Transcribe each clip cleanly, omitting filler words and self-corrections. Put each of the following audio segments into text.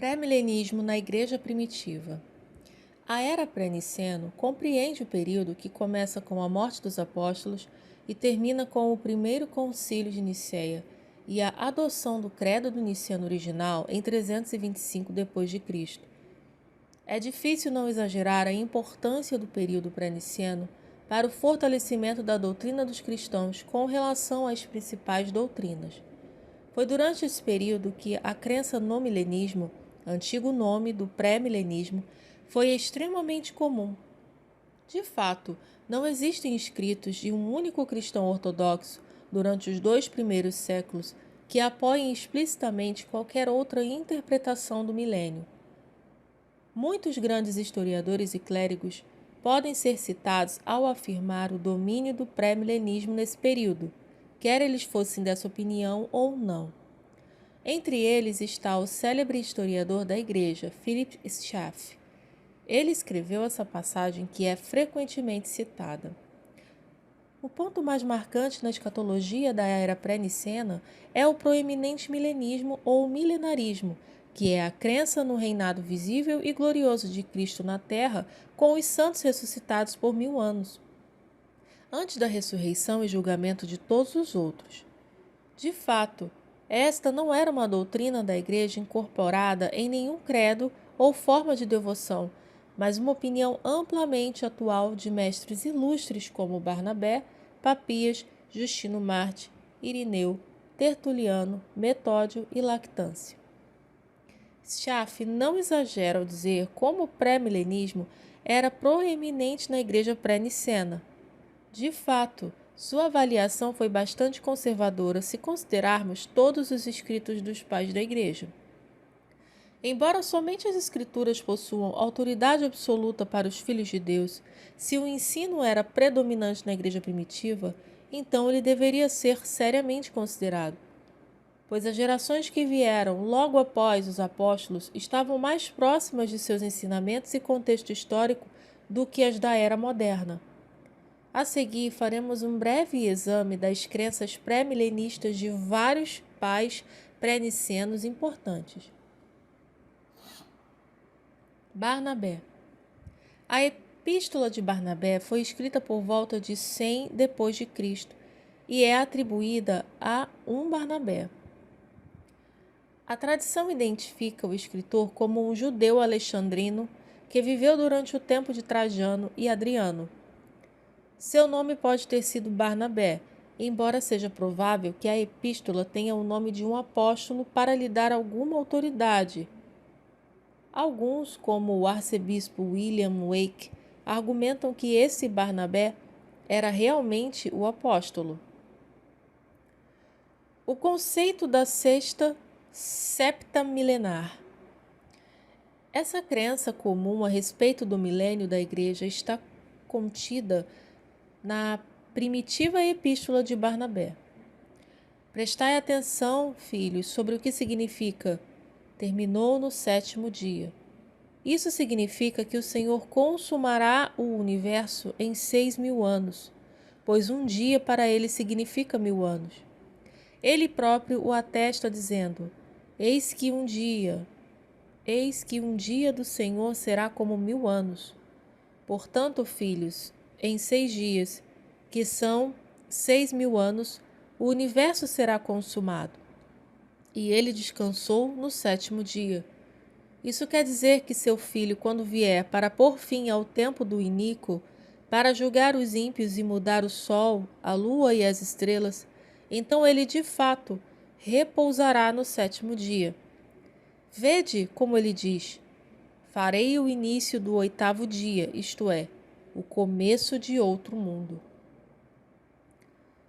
Pré-milenismo na Igreja Primitiva. A era pré-niceno compreende o período que começa com a morte dos apóstolos e termina com o primeiro concílio de Nicéia e a adoção do credo do niceno original em 325 d.C. É difícil não exagerar a importância do período pré-niceno para o fortalecimento da doutrina dos cristãos com relação às principais doutrinas. Foi durante esse período que a crença no milenismo, antigo nome do pré-milenismo, foi extremamente comum. De fato, não existem escritos de um único cristão ortodoxo durante os 2 primeiros séculos que apoiem explicitamente qualquer outra interpretação do milênio. Muitos grandes historiadores e clérigos podem ser citados ao afirmar o domínio do pré-milenismo nesse período, quer eles fossem dessa opinião ou não. Entre eles está o célebre historiador da Igreja, Philip Schaff. Ele escreveu essa passagem que é frequentemente citada. O ponto mais marcante na escatologia da era pré-nicena é o proeminente milenismo ou milenarismo, que é a crença no reinado visível e glorioso de Cristo na terra com os santos ressuscitados por 1000 anos, antes da ressurreição e julgamento de todos os outros. De fato, esta não era uma doutrina da Igreja incorporada em nenhum credo ou forma de devoção, mas uma opinião amplamente atual de mestres ilustres como Barnabé, Papias, Justino Marte, Irineu, Tertuliano, Metódio e Lactâncio. Schaff não exagera ao dizer como o pré-milenismo era proeminente na Igreja pré-nicena. De fato, sua avaliação foi bastante conservadora se considerarmos todos os escritos dos pais da Igreja. Embora somente as Escrituras possuam autoridade absoluta para os filhos de Deus, se o ensino era predominante na Igreja primitiva, então ele deveria ser seriamente considerado, pois as gerações que vieram logo após os apóstolos estavam mais próximas de seus ensinamentos e contexto histórico do que as da era moderna. A seguir, faremos um breve exame das crenças pré-milenistas de vários pais pré-nicenos importantes. Barnabé. A Epístola de Barnabé foi escrita por volta de 100 d.C. e é atribuída a um Barnabé. A tradição identifica o escritor como um judeu alexandrino que viveu durante o tempo de Trajano e Adriano. Seu nome pode ter sido Barnabé, embora seja provável que a epístola tenha o nome de um apóstolo para lhe dar alguma autoridade. Alguns, como o arcebispo William Wake, argumentam que esse Barnabé era realmente o apóstolo. O conceito da sexta septa milenar. Essa crença comum a respeito do milênio da Igreja está contida na primitiva epístola de Barnabé. Prestai atenção, filhos, sobre o que significa terminou no 7º dia. Isso significa que o Senhor consumará o universo em 6.000 anos, pois um dia para ele significa 1000 anos. Ele próprio o atesta dizendo, eis que um dia do Senhor será como 1000 anos. Portanto, filhos, em 6 dias, que são 6.000 anos, o universo será consumado. E ele descansou no 7º dia. Isso quer dizer que seu filho, quando vier para pôr fim ao tempo do iníquo, para julgar os ímpios e mudar o sol, a lua e as estrelas, então ele de fato repousará no 7º dia. Vede como ele diz, farei o início do 8º dia, isto é, o começo de outro mundo.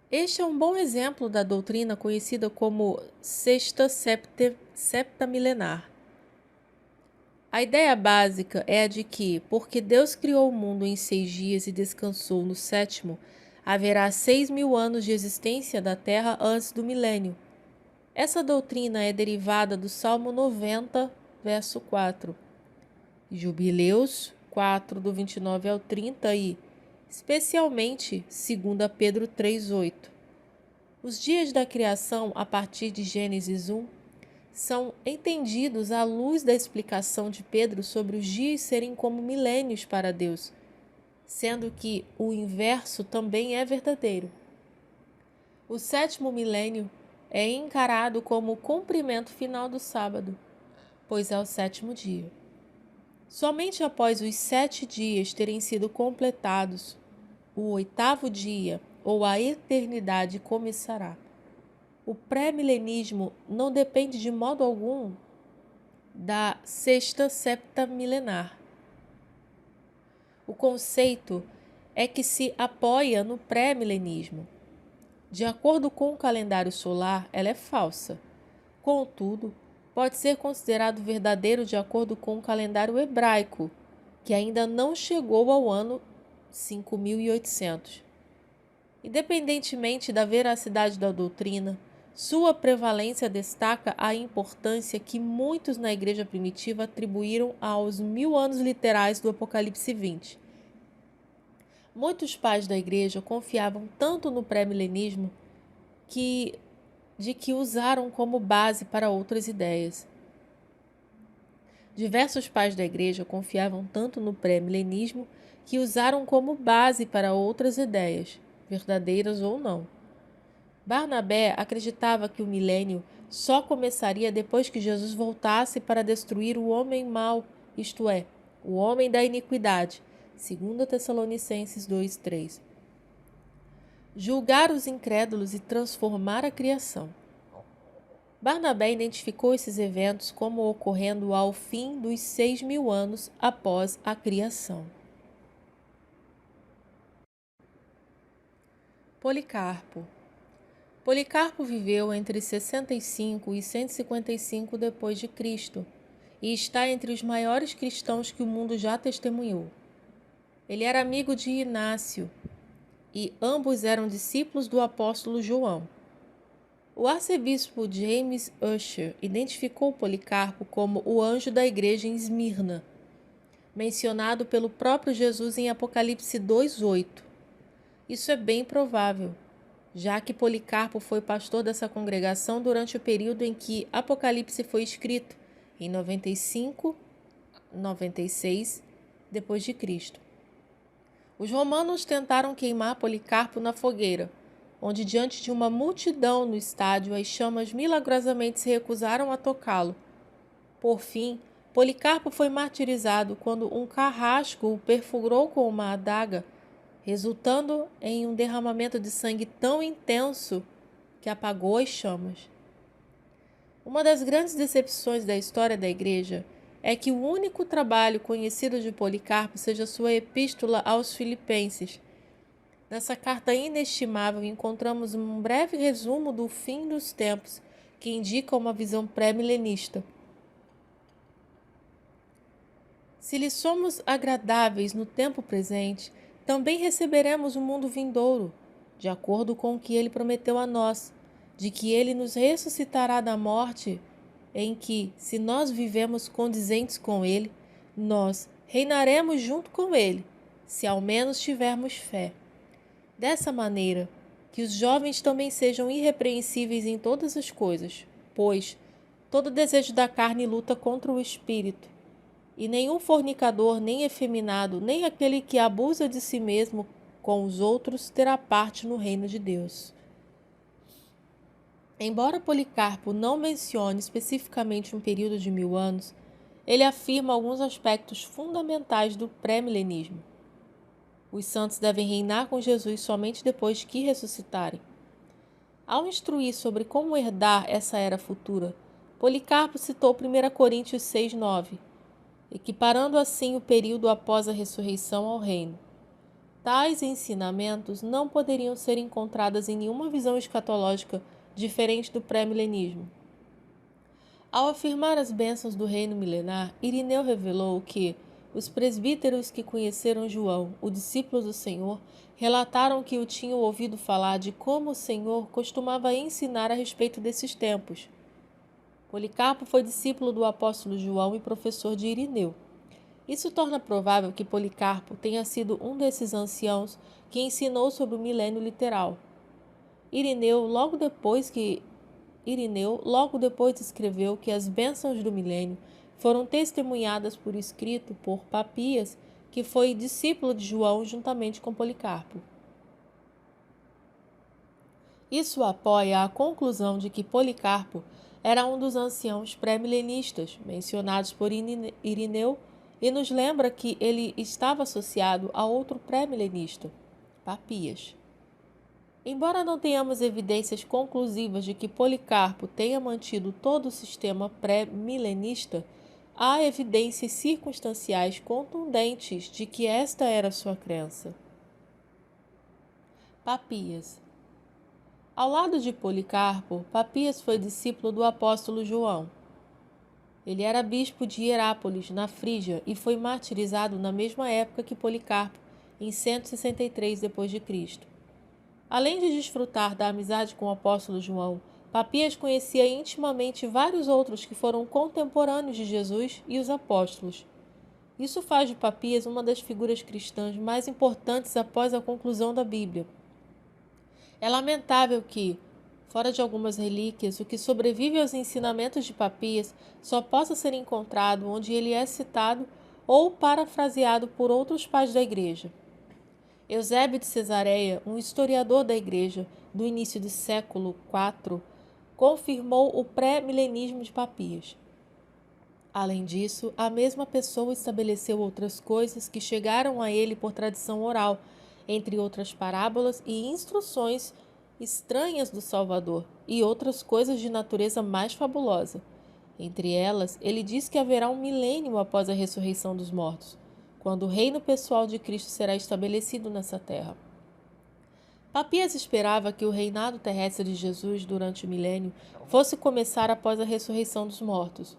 Este é um bom exemplo da doutrina conhecida como sexta septa milenar. A ideia básica é a de que, porque Deus criou o mundo em 6 dias e descansou no 7º, haverá 6.000 anos de existência da Terra antes do milênio. Essa doutrina é derivada do Salmo 90, verso 4, Jubileus 4, do 29 ao 30 e, especialmente, 2 Pedro 3, 8. Os dias da criação, a partir de Gênesis 1, são entendidos à luz da explicação de Pedro sobre os dias serem como milênios para Deus, sendo que o inverso também é verdadeiro. O sétimo milênio é encarado como o cumprimento final do sábado, pois é o sétimo dia. Somente após os 7 dias terem sido completados, o oitavo dia ou a eternidade começará. O pré-milenismo não depende de modo algum da sexta septa milenar. O conceito é que se apoia no pré-milenismo. De acordo com o calendário solar, ela é falsa. Contudo, pode ser considerado verdadeiro de acordo com o calendário hebraico, que ainda não chegou ao ano 5.800. Independentemente da veracidade da doutrina, sua prevalência destaca a importância que muitos na igreja primitiva atribuíram aos 1000 anos literais do Apocalipse 20. Muitos pais da igreja confiavam tanto no pré-milenismo de que usaram como base para outras ideias. Diversos pais da igreja confiavam tanto no pré-milenismo que usaram como base para outras ideias, verdadeiras ou não. Barnabé acreditava que o milênio só começaria depois que Jesus voltasse para destruir o homem mau, isto é, o homem da iniquidade, 2 Tessalonicenses 2:3. Julgar os incrédulos e transformar a criação. Barnabé identificou esses eventos como ocorrendo ao fim dos 6.000 anos após a criação. Policarpo. Policarpo viveu entre 65 e 155 d.C. e está entre os maiores cristãos que o mundo já testemunhou. Ele era amigo de Inácio e ambos eram discípulos do apóstolo João. O arcebispo James Ussher identificou Policarpo como o anjo da igreja em Esmirna, mencionado pelo próprio Jesus em Apocalipse 2:8. Isso é bem provável, já que Policarpo foi pastor dessa congregação durante o período em que Apocalipse foi escrito, em 95-96 d.C. Os romanos tentaram queimar Policarpo na fogueira, onde diante de uma multidão no estádio as chamas milagrosamente se recusaram a tocá-lo. Por fim, Policarpo foi martirizado quando um carrasco o perfurou com uma adaga, resultando em um derramamento de sangue tão intenso que apagou as chamas. Uma das grandes decepções da história da Igreja é que o único trabalho conhecido de Policarpo seja sua epístola aos Filipenses. Nessa carta inestimável encontramos um breve resumo do fim dos tempos, que indica uma visão pré-milenista. Se lhe somos agradáveis no tempo presente, também receberemos o mundo vindouro, de acordo com o que ele prometeu a nós, de que ele nos ressuscitará da morte, em que, se nós vivemos condizentes com ele, nós reinaremos junto com ele, se ao menos tivermos fé. Dessa maneira, que os jovens também sejam irrepreensíveis em todas as coisas, pois todo desejo da carne luta contra o espírito, e nenhum fornicador, nem efeminado, nem aquele que abusa de si mesmo com os outros terá parte no reino de Deus. Embora Policarpo não mencione especificamente um período de 1000 anos, ele afirma alguns aspectos fundamentais do pré-milenismo. Os santos devem reinar com Jesus somente depois que ressuscitarem. Ao instruir sobre como herdar essa era futura, Policarpo citou 1 Coríntios 6:9, equiparando assim o período após a ressurreição ao reino. Tais ensinamentos não poderiam ser encontrados em nenhuma visão escatológica diferente do pré-milenismo. Ao afirmar as bênçãos do reino milenar, Irineu revelou que os presbíteros que conheceram João, o discípulo do Senhor, relataram que o tinham ouvido falar de como o Senhor costumava ensinar a respeito desses tempos. Policarpo foi discípulo do apóstolo João e professor de Irineu. Isso torna provável que Policarpo tenha sido um desses anciãos que ensinou sobre o milênio literal. Irineu, logo depois que Irineu logo depois escreveu que as bênçãos do milênio foram testemunhadas por escrito por Papias, que foi discípulo de João juntamente com Policarpo. Isso apoia a conclusão de que Policarpo era um dos anciãos pré-milenistas mencionados por Irineu e nos lembra que ele estava associado a outro pré-milenista, Papias. Embora não tenhamos evidências conclusivas de que Policarpo tenha mantido todo o sistema pré-milenista, há evidências circunstanciais contundentes de que esta era sua crença. Papias. Ao lado de Policarpo, Papias foi discípulo do apóstolo João. Ele era bispo de Hierápolis, na Frígia, e foi martirizado na mesma época que Policarpo, em 163 d.C. Além de desfrutar da amizade com o apóstolo João, Papias conhecia intimamente vários outros que foram contemporâneos de Jesus e os apóstolos. Isso faz de Papias uma das figuras cristãs mais importantes após a conclusão da Bíblia. É lamentável que, fora de algumas relíquias, o que sobrevive aos ensinamentos de Papias só possa ser encontrado onde ele é citado ou parafraseado por outros pais da Igreja. Eusébio de Cesareia, um historiador da Igreja do início do século IV, confirmou o pré-milenismo de Papias. Além disso, a mesma pessoa estabeleceu outras coisas que chegaram a ele por tradição oral, entre outras parábolas e instruções estranhas do Salvador, e outras coisas de natureza mais fabulosa. Entre elas, ele diz que haverá um milênio após a ressurreição dos mortos, quando o reino pessoal de Cristo será estabelecido nessa terra. Papias esperava que o reinado terrestre de Jesus durante o milênio fosse começar após a ressurreição dos mortos.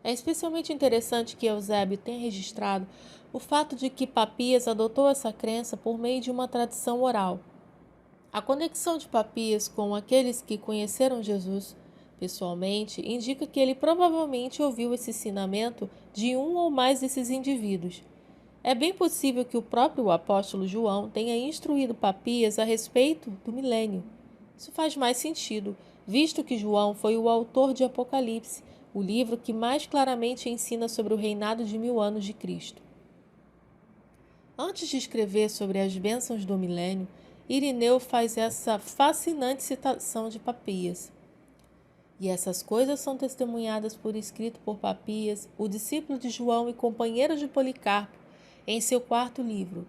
É especialmente interessante que Eusébio tenha registrado o fato de que Papias adotou essa crença por meio de uma tradição oral. A conexão de Papias com aqueles que conheceram Jesus pessoalmente indica que ele provavelmente ouviu esse ensinamento de um ou mais desses indivíduos. É bem possível que o próprio apóstolo João tenha instruído Papias a respeito do milênio. Isso faz mais sentido, visto que João foi o autor de Apocalipse, o livro que mais claramente ensina sobre o reinado de 1000 anos de Cristo. Antes de escrever sobre as bênçãos do milênio, Irineu faz essa fascinante citação de Papias. E essas coisas são testemunhadas por escrito por Papias, o discípulo de João e companheiro de Policarpo, em seu 4º livro,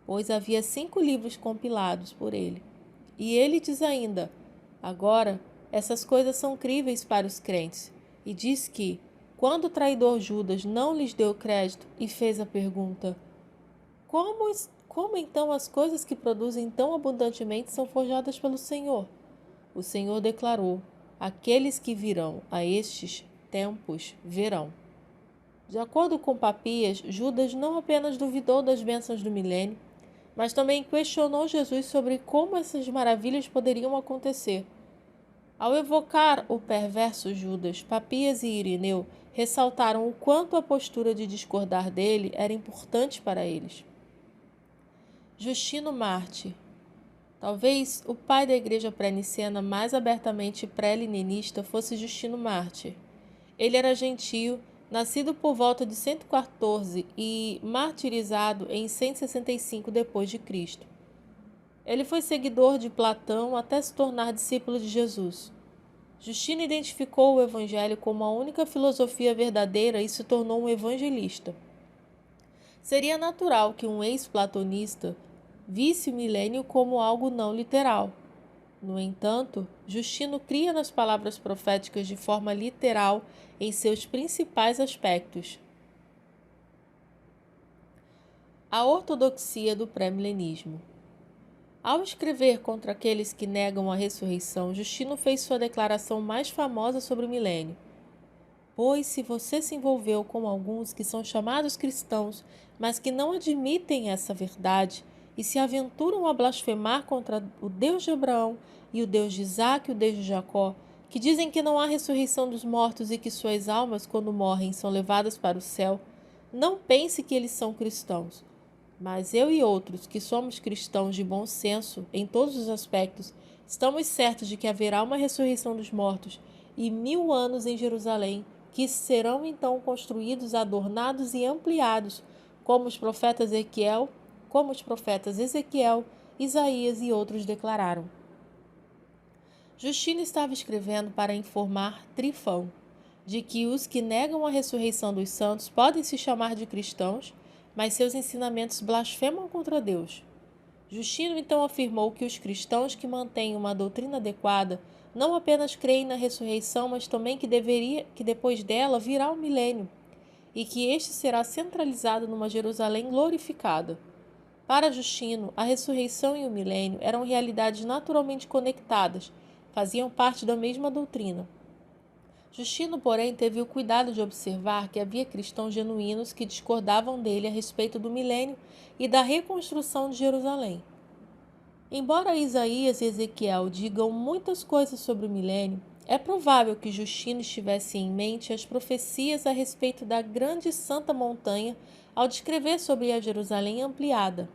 pois havia 5 livros compilados por ele. E ele diz ainda: agora, essas coisas são críveis para os crentes, e diz que, quando o traidor Judas não lhes deu crédito e fez a pergunta: como então as coisas que produzem tão abundantemente são forjadas pelo Senhor? O Senhor declarou: aqueles que virão a estes tempos verão. De acordo com Papias, Judas não apenas duvidou das bênçãos do milênio, mas também questionou Jesus sobre como essas maravilhas poderiam acontecer. Ao evocar o perverso Judas, Papias e Irineu ressaltaram o quanto a postura de discordar dele era importante para eles. Justino Marte. Talvez o pai da igreja pré-nicena mais abertamente pré-leninista fosse Justino Marte. Ele era gentio, nascido por volta de 114 e martirizado em 165 d.C. Ele foi seguidor de Platão até se tornar discípulo de Jesus. Justino identificou o evangelho como a única filosofia verdadeira e se tornou um evangelista. Seria natural que um ex-platonista visse o milênio como algo não literal. No entanto, Justino cria nas palavras proféticas de forma literal em seus principais aspectos. A ortodoxia do pré-milenismo. Ao escrever contra aqueles que negam a ressurreição, Justino fez sua declaração mais famosa sobre o milênio. Pois se você se envolveu com alguns que são chamados cristãos, mas que não admitem essa verdade, e se aventuram a blasfemar contra o Deus de Abraão e o Deus de Isaque e o Deus de Jacó, que dizem que não há ressurreição dos mortos e que suas almas, quando morrem, são levadas para o céu, não pense que eles são cristãos. Mas eu e outros, que somos cristãos de bom senso em todos os aspectos, Estamos certos de que haverá uma ressurreição dos mortos e 1000 anos em Jerusalém, que serão então construídos, adornados e ampliados, como os profetas Ezequiel, Isaías e outros declararam. Justino estava escrevendo para informar Trifão de que os que negam a ressurreição dos santos podem se chamar de cristãos, mas seus ensinamentos blasfemam contra Deus. Justino então afirmou que os cristãos que mantêm uma doutrina adequada não apenas creem na ressurreição, mas também que depois dela virá o milênio e que este será centralizado numa Jerusalém glorificada. Para Justino, a ressurreição e o milênio eram realidades naturalmente conectadas, faziam parte da mesma doutrina. Justino, porém, teve o cuidado de observar que havia cristãos genuínos que discordavam dele a respeito do milênio e da reconstrução de Jerusalém. Embora Isaías e Ezequiel digam muitas coisas sobre o milênio, é provável que Justino estivesse em mente as profecias a respeito da grande santa montanha ao descrever sobre a Jerusalém ampliada.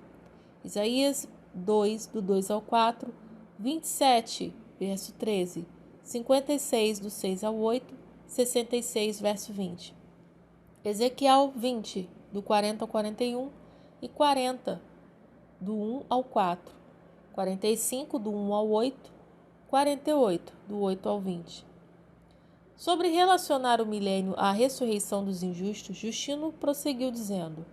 Isaías 2, do 2 ao 4, 27, verso 13, 56, do 6 ao 8, 66, verso 20. Ezequiel 20, do 40 ao 41 e 40, do 1 ao 4, 45, do 1 ao 8, 48, do 8 ao 20. Sobre relacionar o milênio à ressurreição dos injustos, Justino prosseguiu dizendo: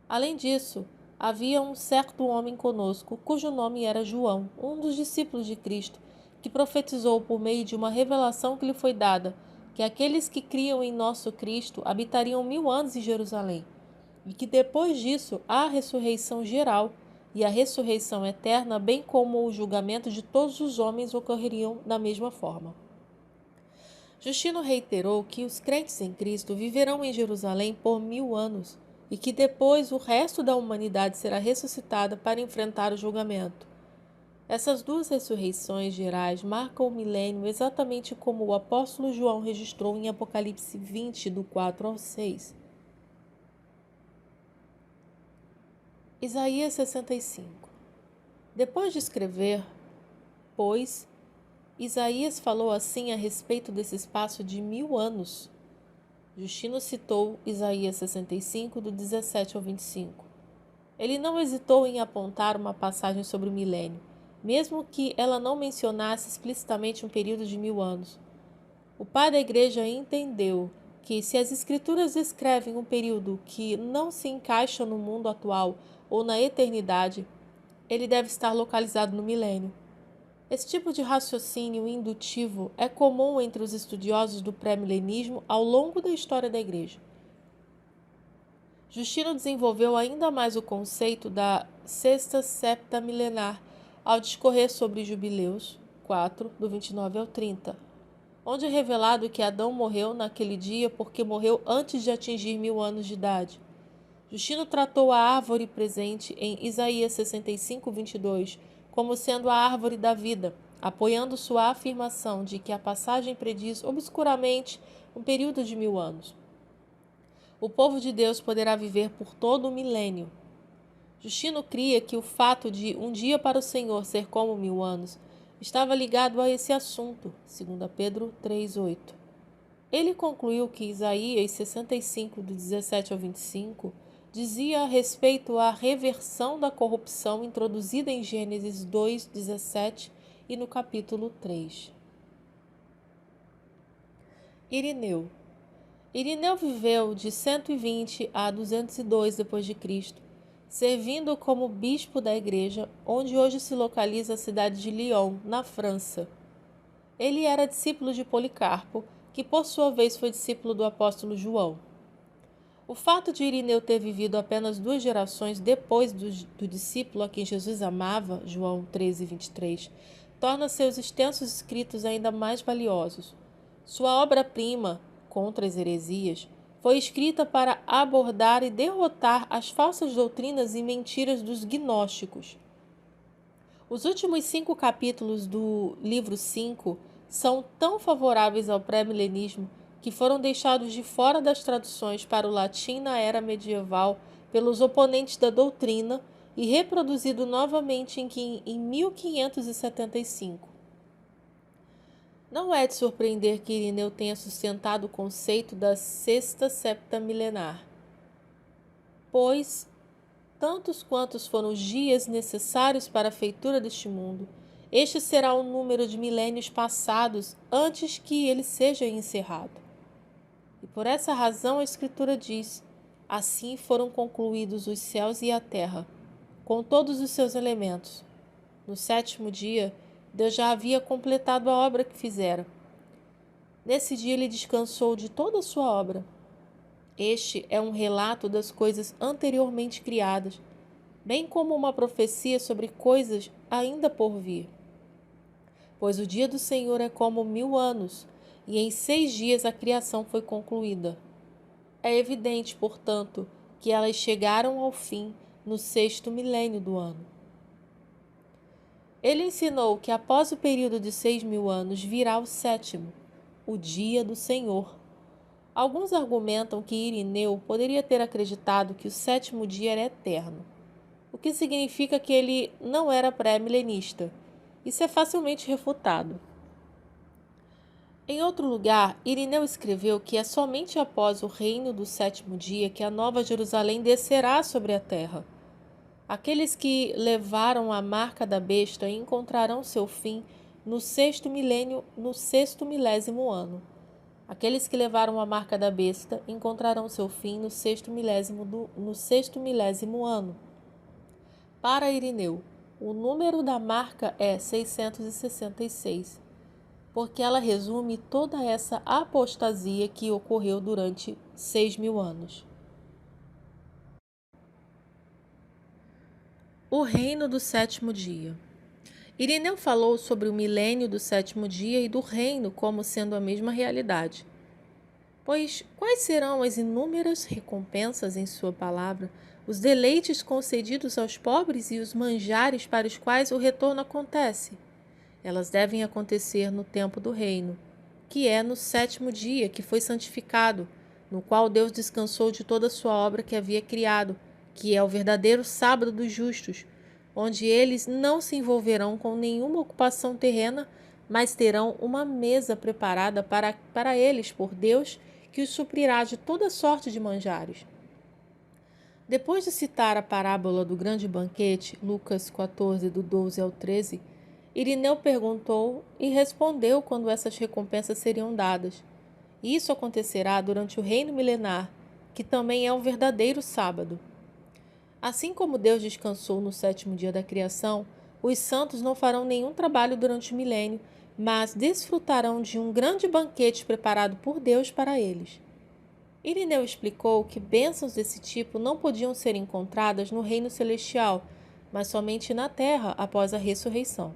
Além disso, havia um certo homem conosco, cujo nome era João, um dos discípulos de Cristo, que profetizou por meio de uma revelação que lhe foi dada, que aqueles que criam em nosso Cristo habitariam 1000 anos em Jerusalém, e que depois disso há a ressurreição geral e a ressurreição eterna, bem como o julgamento de todos os homens ocorreriam da mesma forma. Justino reiterou que os crentes em Cristo viverão em Jerusalém por 1000 anos e que depois o resto da humanidade será ressuscitada para enfrentar o julgamento. Essas duas ressurreições gerais marcam o milênio exatamente como o apóstolo João registrou em Apocalipse 20, do 4 ao 6. Isaías 65. Depois de escrever, pois, Isaías falou assim a respeito desse espaço de 1000 anos. Justino citou Isaías 65, do 17 ao 25. Ele não hesitou em apontar uma passagem sobre o milênio, mesmo que ela não mencionasse explicitamente um período de 1000 anos. O pai da igreja entendeu que, se as escrituras descrevem um período que não se encaixa no mundo atual ou na eternidade, ele deve estar localizado no milênio. Esse tipo de raciocínio indutivo é comum entre os estudiosos do pré-milenismo ao longo da história da igreja. Justino desenvolveu ainda mais o conceito da sexta septa milenar ao discorrer sobre Jubileus 4, do 29 ao 30, onde é revelado que Adão morreu naquele dia porque morreu antes de atingir 1000 anos de idade. Justino tratou a árvore presente em Isaías 65, 22, como sendo a árvore da vida, apoiando sua afirmação de que a passagem prediz obscuramente um período de 1000 anos. O povo de Deus poderá viver por todo o milênio. Justino cria que o fato de um dia para o Senhor ser como 1000 anos estava ligado a esse assunto, 2 Pedro 3,8. Ele concluiu que Isaías 65, do 17 ao 25, dizia a respeito à reversão da corrupção introduzida em Gênesis 2:17 e no capítulo 3. Irineu viveu de 120 a 202 d.C., servindo como bispo da igreja, onde hoje se localiza a cidade de Lyon, na França. Ele era discípulo de Policarpo, que por sua vez foi discípulo do apóstolo João. O fato de Irineu ter vivido apenas 2 gerações depois do discípulo a quem Jesus amava, João 13:23, torna seus extensos escritos ainda mais valiosos. Sua obra-prima, Contra as Heresias, foi escrita para abordar e derrotar as falsas doutrinas e mentiras dos gnósticos. Os últimos 5 capítulos do livro 5 são tão favoráveis ao pré-milenismo que foram deixados de fora das traduções para o latim na era medieval pelos oponentes da doutrina e reproduzido novamente em 1575. Não é de surpreender que Irineu tenha sustentado o conceito da sexta septa milenar, pois, tantos quantos foram os dias necessários para a feitura deste mundo, este será o número de milênios passados antes que ele seja encerrado. E por essa razão a Escritura diz: assim foram concluídos os céus e a terra, com todos os seus elementos. No sétimo dia, Deus já havia completado a obra que fizera. Nesse dia ele descansou de toda a sua obra. Este é um relato das coisas anteriormente criadas, bem como uma profecia sobre coisas ainda por vir. Pois o dia do Senhor é como 1000 anos, e em 6 dias a criação foi concluída. É evidente, portanto, que elas chegaram ao fim no 6º milênio do ano. Ele ensinou que após o período de 6.000 anos virá o 7º, o dia do Senhor. Alguns argumentam que Irineu poderia ter acreditado que o 7º dia era eterno, o que significa que ele não era pré-milenista. Isso é facilmente refutado. Em outro lugar, Irineu escreveu que é somente após o reino do 7º dia que a Nova Jerusalém descerá sobre a terra. Aqueles que levaram a marca da besta encontrarão seu fim no 6º milênio, no 6º milésimo ano. Aqueles que levaram a marca da besta encontrarão seu fim no 6º milésimo ano. Para Irineu, o número da marca é 666, porque ela resume toda essa apostasia que ocorreu durante 6.000 anos. O reino do 7º dia. Irineu falou sobre o milênio do 7º dia e do reino como sendo a mesma realidade. Pois quais serão as inúmeras recompensas em sua palavra, os deleites concedidos aos pobres e os manjares para os quais o retorno acontece? Elas devem acontecer no tempo do reino, que é no 7º dia que foi santificado, no qual Deus descansou de toda a sua obra que havia criado, que é o verdadeiro sábado dos justos, onde eles não se envolverão com nenhuma ocupação terrena, mas terão uma mesa preparada para eles por Deus, que os suprirá de toda sorte de manjares. Depois de citar a parábola do grande banquete, Lucas 14, do 12 ao 13, Irineu perguntou e respondeu quando essas recompensas seriam dadas. Isso acontecerá durante o reino milenar, que também é um verdadeiro sábado. Assim como Deus descansou no 7º dia da criação, os santos não farão nenhum trabalho durante o milênio, mas desfrutarão de um grande banquete preparado por Deus para eles. Irineu explicou que bênçãos desse tipo não podiam ser encontradas no reino celestial, mas somente na terra após a ressurreição.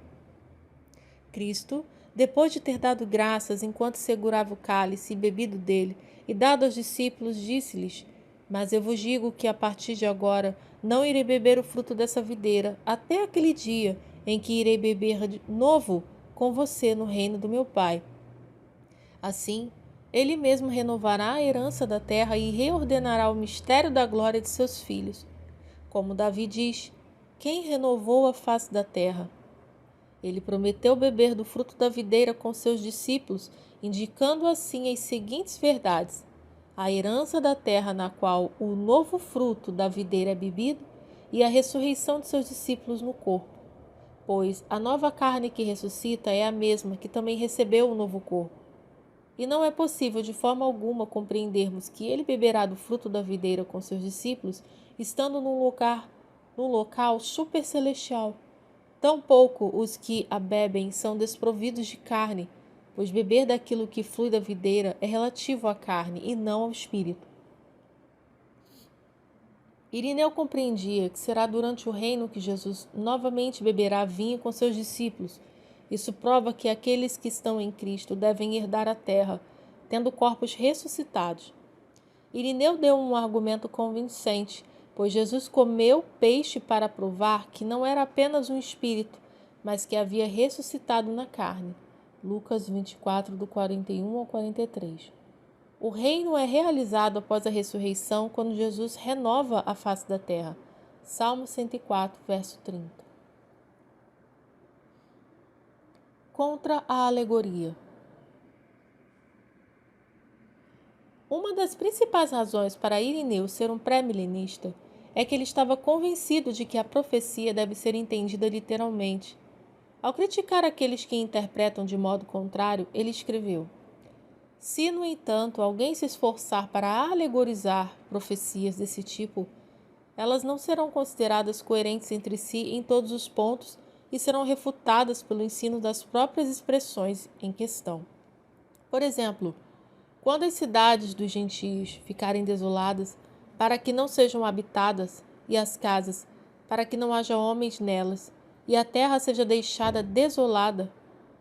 Cristo, depois de ter dado graças enquanto segurava o cálice e bebido dele, e dado aos discípulos, disse-lhes: mas eu vos digo que a partir de agora não irei beber o fruto dessa videira, até aquele dia em que irei beber de novo com você no reino do meu Pai. Assim, ele mesmo renovará a herança da terra e reordenará o mistério da glória de seus filhos. Como Davi diz: quem renovou a face da terra? Ele prometeu beber do fruto da videira com seus discípulos, indicando assim as seguintes verdades: a herança da terra na qual o novo fruto da videira é bebido e a ressurreição de seus discípulos no corpo. Pois a nova carne que ressuscita é a mesma que também recebeu o novo corpo. E não é possível de forma alguma compreendermos que ele beberá do fruto da videira com seus discípulos, estando num local supercelestial. Tampouco os que a bebem são desprovidos de carne, pois beber daquilo que flui da videira é relativo à carne e não ao espírito. Irineu compreendia que será durante o reino que Jesus novamente beberá vinho com seus discípulos. Isso prova que aqueles que estão em Cristo devem herdar a terra, tendo corpos ressuscitados. Irineu deu um argumento convincente, pois Jesus comeu peixe para provar que não era apenas um espírito, mas que havia ressuscitado na carne. Lucas 24, do 41 ao 43. O reino é realizado após a ressurreição, quando Jesus renova a face da terra. Salmo 104, verso 30. Contra a alegoria. Uma das principais razões para Irineu ser um pré-milenista é que ele estava convencido de que a profecia deve ser entendida literalmente. Ao criticar aqueles que interpretam de modo contrário, ele escreveu: se, no entanto, alguém se esforçar para alegorizar profecias desse tipo, elas não serão consideradas coerentes entre si em todos os pontos e serão refutadas pelo ensino das próprias expressões em questão. Por exemplo, quando as cidades dos gentios ficarem desoladas, para que não sejam habitadas, e as casas, para que não haja homens nelas, e a terra seja deixada desolada,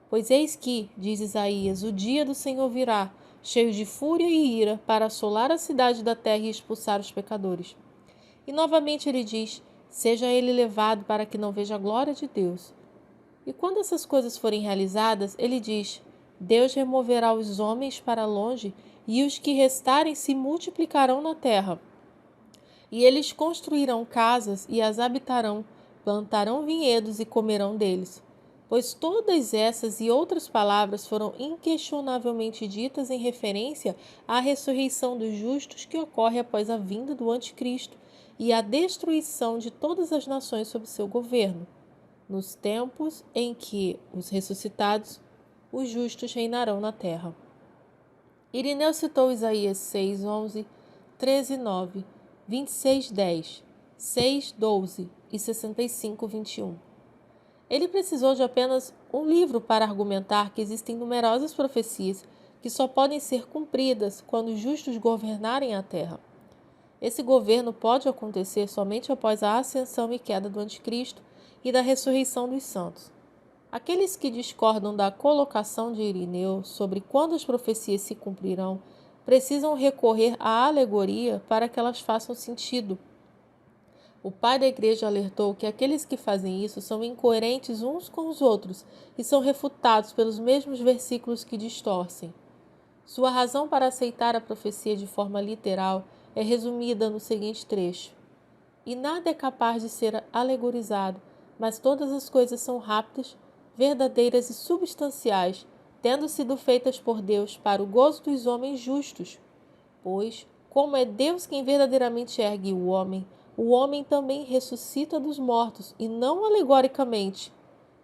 pois eis que, diz Isaías, o dia do Senhor virá, cheio de fúria e ira, para assolar a cidade da terra e expulsar os pecadores. E novamente ele diz: seja ele levado para que não veja a glória de Deus. E quando essas coisas forem realizadas, ele diz: Deus removerá os homens para longe, e os que restarem se multiplicarão na terra. E eles construirão casas e as habitarão, plantarão vinhedos e comerão deles. Pois todas essas e outras palavras foram inquestionavelmente ditas em referência à ressurreição dos justos que ocorre após a vinda do Anticristo e à destruição de todas as nações sob seu governo, nos tempos em que os ressuscitados, os justos, reinarão na terra. Irineu citou Isaías 6, 11, 13, 9, 26, 10, 6, 12 e 65, 21. Ele precisou de apenas um livro para argumentar que existem numerosas profecias que só podem ser cumpridas quando os justos governarem a terra. Esse governo pode acontecer somente após a ascensão e queda do Anticristo e da ressurreição dos santos. Aqueles que discordam da colocação de Irineu sobre quando as profecias se cumprirão precisam recorrer à alegoria para que elas façam sentido. O pai da igreja alertou que aqueles que fazem isso são incoerentes uns com os outros e são refutados pelos mesmos versículos que distorcem. Sua razão para aceitar a profecia de forma literal é resumida no seguinte trecho: e nada é capaz de ser alegorizado, mas todas as coisas são rápidas, verdadeiras e substanciais, tendo sido feitas por Deus para o gozo dos homens justos. Pois, como é Deus quem verdadeiramente ergue o homem também ressuscita dos mortos, e não alegoricamente.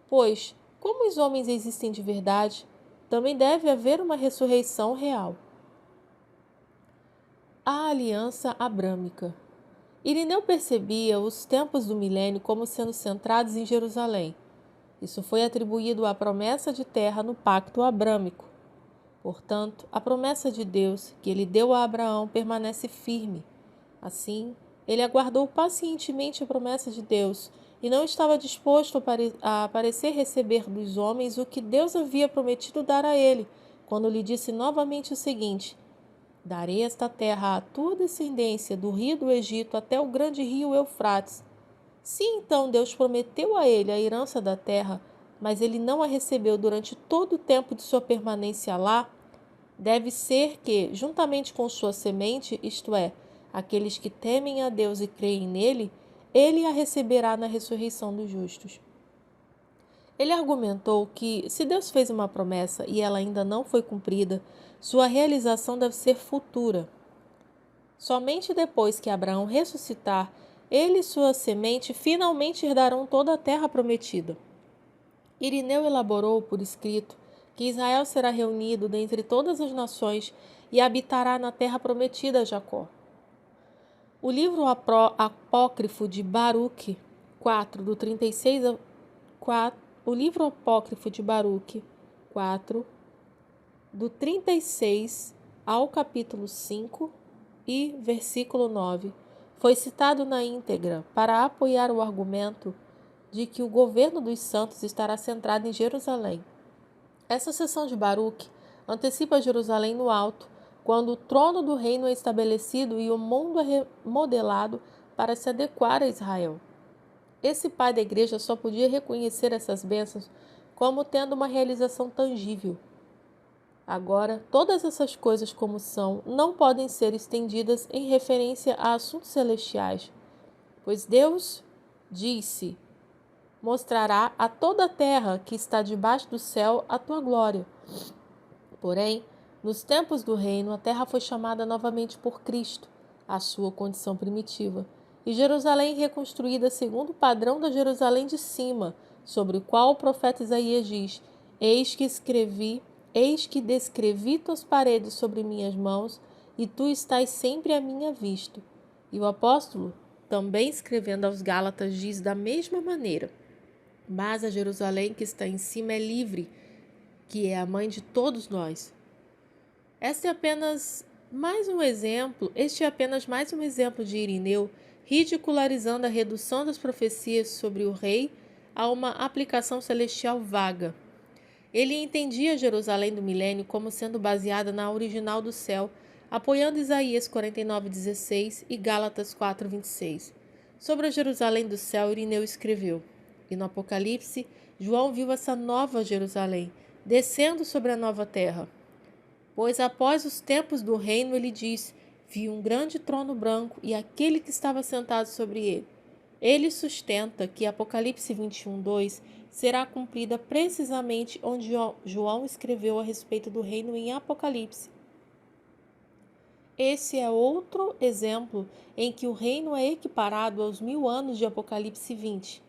Pois, como os homens existem de verdade, também deve haver uma ressurreição real. A aliança abrâmica. Irineu percebia os tempos do milênio como sendo centrados em Jerusalém. Isso foi atribuído à promessa de terra no pacto abrâmico. Portanto, a promessa de Deus que ele deu a Abraão permanece firme. Assim, ele aguardou pacientemente a promessa de Deus e não estava disposto a parecer receber dos homens o que Deus havia prometido dar a ele, quando lhe disse novamente o seguinte: darei esta terra à tua descendência, do rio do Egito até o grande rio Eufrates. Se então Deus prometeu a ele a herança da terra, mas ele não a recebeu durante todo o tempo de sua permanência lá, deve ser que, juntamente com sua semente, isto é, aqueles que temem a Deus e creem nele, ele a receberá na ressurreição dos justos. Ele argumentou que, se Deus fez uma promessa e ela ainda não foi cumprida, sua realização deve ser futura. Somente depois que Abraão ressuscitar, ele e sua semente finalmente herdarão toda a terra prometida. Irineu elaborou por escrito que Israel será reunido dentre todas as nações e habitará na terra prometida a Jacó. O livro apócrifo de Baruque 4, do 36 a 4, o livro apócrifo de Baruque 4, do 36 ao capítulo 5 e versículo 9, foi citado na íntegra para apoiar o argumento de que o governo dos santos estará centrado em Jerusalém. Essa seção de Baruque antecipa Jerusalém no alto, quando o trono do reino é estabelecido e o mundo é remodelado para se adequar a Israel. Esse pai da igreja só podia reconhecer essas bênçãos como tendo uma realização tangível. Agora, todas essas coisas como são, não podem ser estendidas em referência a assuntos celestiais, Pois Deus disse: mostrará a toda a terra que está debaixo do céu a tua glória. Porém, nos tempos do reino, a terra foi chamada novamente por Cristo, a sua condição primitiva, e Jerusalém reconstruída segundo o padrão da Jerusalém de cima, sobre o qual o profeta Isaías diz: eis que descrevi tuas paredes sobre minhas mãos, e tu estás sempre à minha vista. E o apóstolo, também escrevendo aos Gálatas, diz da mesma maneira: mas a Jerusalém que está em cima é livre, que é a mãe de todos nós. Este é apenas mais um exemplo de Irineu ridicularizando a redução das profecias sobre o rei a uma aplicação celestial vaga. Ele entendia Jerusalém do milênio como sendo baseada na original do céu, apoiando Isaías 49:16 e Gálatas 4:26. Sobre a Jerusalém do céu, Irineu escreveu: e no Apocalipse, João viu essa nova Jerusalém, descendo sobre a nova terra. Pois após os tempos do reino, ele diz: vi um grande trono branco e aquele que estava sentado sobre ele. Ele sustenta que Apocalipse 21:2 será cumprida precisamente onde João escreveu a respeito do reino em Apocalipse. Esse é outro exemplo em que o reino é equiparado aos 1000 anos de Apocalipse 20.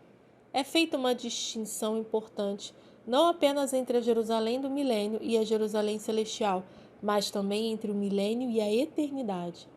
É feita uma distinção importante, não apenas entre a Jerusalém do milênio e a Jerusalém celestial, mas também entre o milênio e a eternidade.